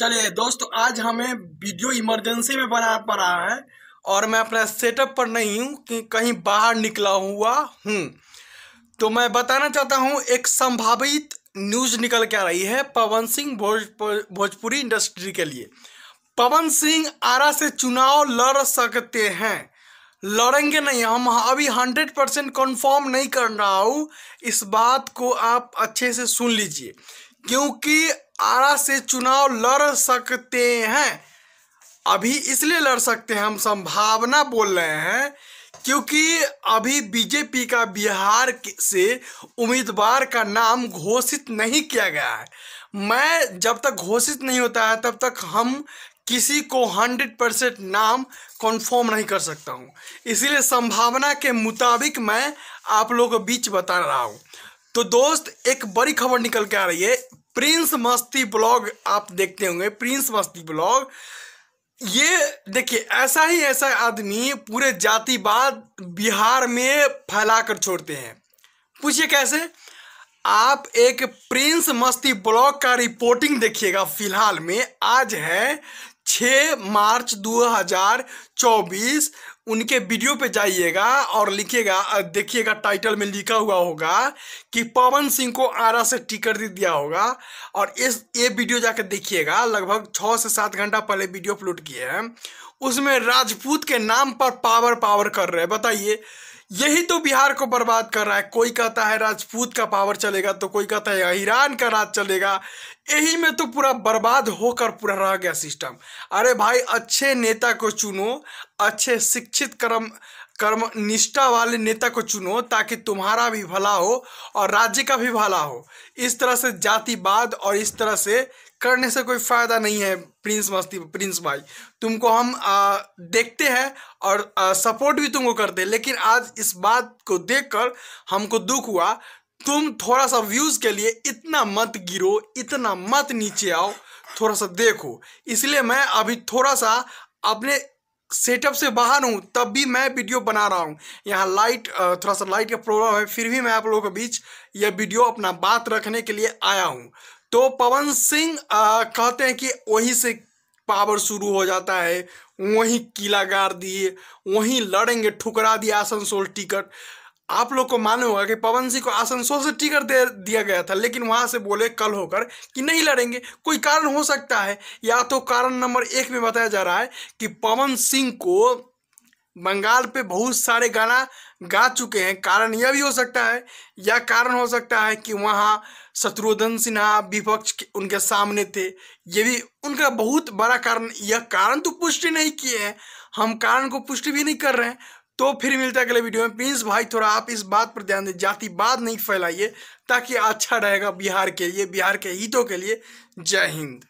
चलिए दोस्तों, आज हमें वीडियो इमरजेंसी में बनाना पड़ा है और मैं अपना सेटअप पर नहीं हूँ कि कहीं बाहर निकला हुआ हूँ। तो मैं बताना चाहता हूँ, एक संभावित न्यूज निकल के आ रही है पवन सिंह भोजपुरी इंडस्ट्री के लिए। पवन सिंह आरा से चुनाव लड़ सकते हैं, लड़ेंगे नहीं। हम अभी 100% कन्फर्म नहीं कर रहा हूँ, इस बात को आप अच्छे से सुन लीजिए, क्योंकि आरा से चुनाव लड़ सकते हैं। अभी इसलिए लड़ सकते हैं, हम संभावना बोल रहे हैं, क्योंकि अभी बीजेपी का बिहार से उम्मीदवार का नाम घोषित नहीं किया गया है। मैं जब तक घोषित नहीं होता है तब तक हम किसी को 100% नाम कन्फर्म नहीं कर सकता हूं। इसीलिए संभावना के मुताबिक मैं आप लोगों के बीच बता रहा हूं। तो दोस्त, एक बड़ी खबर निकल के आ रही है। प्रिंस मस्ती ब्लॉग आप देखते होंगे, प्रिंस मस्ती ब्लॉग। ये देखिए, ऐसा आदमी पूरे जातिवाद बिहार में फैला कर छोड़ते हैं। पूछिए कैसे? आप एक प्रिंस मस्ती ब्लॉग का रिपोर्टिंग देखिएगा। फिलहाल में आज है 6 मार्च 2024। उनके वीडियो पे जाइएगा और लिखिएगा, देखिएगा टाइटल में लिखा हुआ होगा कि पवन सिंह को आरा से टिकट दिया होगा। और ये वीडियो जाकर देखिएगा, लगभग 6 से 7 घंटा पहले वीडियो अपलोड किए हैं। उसमें राजपूत के नाम पर पावर कर रहे हैं। बताइए, यही तो बिहार को बर्बाद कर रहा है। कोई कहता है राजपूत का पावर चलेगा, तो कोई कहता है ईरान का राज चलेगा। यही में तो पूरा बर्बाद होकर पूरा रह गया सिस्टम। अरे भाई, अच्छे नेता को चुनो, अच्छे शिक्षित कर्म निष्ठा वाले नेता को चुनो, ताकि तुम्हारा भी भला हो और राज्य का भी भला हो। इस तरह से जातिवाद और इस तरह से करने से कोई फायदा नहीं है। प्रिंस भाई, तुमको हम देखते हैं और सपोर्ट भी तुमको करते हैं, लेकिन आज इस बात को देखकर हमको दुख हुआ। तुम थोड़ा सा व्यूज के लिए इतना मत गिरो, इतना मत नीचे आओ, थोड़ा सा देखो। इसलिए मैं अभी थोड़ा सा अपने सेटअप से बाहर हूँ, तब भी मैं वीडियो बना रहा हूँ। यहाँ थोड़ा सा लाइट का प्रॉब्लम है, फिर भी मैं आप लोगों के बीच यह वीडियो अपना बात रखने के लिए आया हूँ। तो पवन सिंह कहते हैं कि वहीं से पावर शुरू हो जाता है, वहीं किला गाड़ दिए, वहीं लड़ेंगे, ठुकरा दिया आसनसोल टिकट। आप लोग को मालूम होगा कि पवन सिंह को आसनसोल से टिकट दे दिया गया था, लेकिन वहां से बोले कल होकर कि नहीं लड़ेंगे। कोई कारण हो सकता है, या तो कारण नंबर 1 में बताया जा रहा है कि पवन सिंह को बंगाल पे बहुत सारे गाना गा चुके हैं, कारण यह भी हो सकता है। या कारण हो सकता है कि वहाँ शत्रुघ्न सिन्हा विपक्ष उनके सामने थे, ये भी उनका बहुत बड़ा कारण। यह कारण तो पुष्टि नहीं किए हैं, हम कारण को पुष्टि भी नहीं कर रहे हैं। तो फिर मिलता है अगले वीडियो में। प्लीज भाई, थोड़ा आप इस बात पर ध्यान दें, जातिवाद नहीं फैलाइए, ताकि अच्छा रहेगा बिहार के लिए, बिहार के हितों के लिए। जय हिंद।